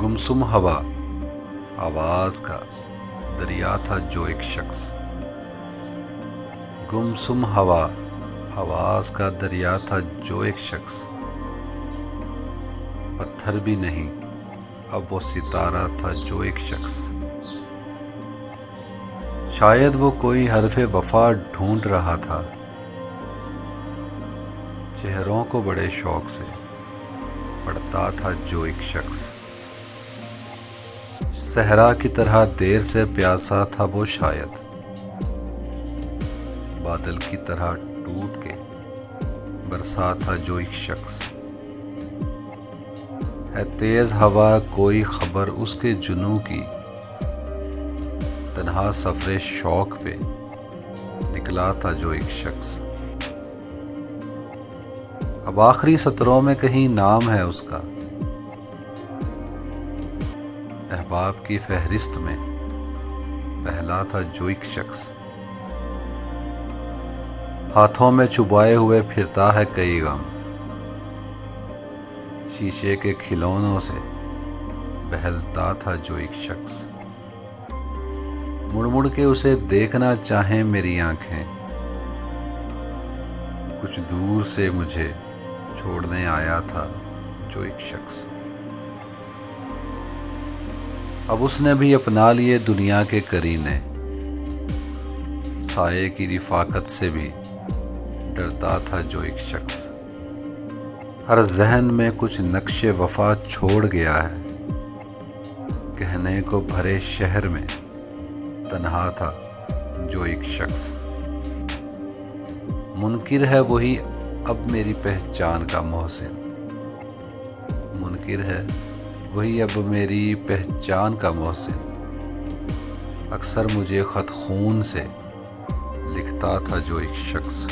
گمسم ہوا آواز کا دریا تھا جو ایک شخص، گمسم ہوا آواز کا دریا تھا جو ایک شخص، پتھر بھی نہیں اب وہ ستارہ تھا جو ایک شخص، شاید وہ کوئی حرف وفا ڈھونڈ رہا تھا، چہروں کو بڑے شوق سے پڑھتا تھا جو ایک شخص، صحرا کی طرح دیر سے پیاسا تھا وہ، شاید بادل کی طرح ٹوٹ کے برسا تھا جو ایک شخص، ہے تیز ہوا کوئی خبر اس کے جنوں کی، تنہا سفر شوق پہ نکلا تھا جو ایک شخص، اب آخری سطروں میں کہیں نام ہے اس کا، احباب کی فہرست میں پہلا تھا جو ایک شخص، ہاتھوں میں چبائے ہوئے پھرتا ہے کئی غم، شیشے کے کھلونوں سے بہلتا تھا جو ایک شخص، مڑ مڑ کے اسے دیکھنا چاہیں میری آنکھیں، کچھ دور سے مجھے چھوڑنے آیا تھا جو ایک شخص، اب اس نے بھی اپنا لیے دنیا کے کرینے، سائے کی رفاقت سے بھی ڈرتا تھا جو ایک شخص، ہر ذہن میں کچھ نقش وفا چھوڑ گیا ہے، کہنے کو بھرے شہر میں تنہا تھا جو ایک شخص، منکر ہے وہی اب میری پہچان کا محسن، منکر ہے وہی اب میری پہچان کا محسن، اکثر مجھے خط خون سے لکھتا تھا جو ایک شخص۔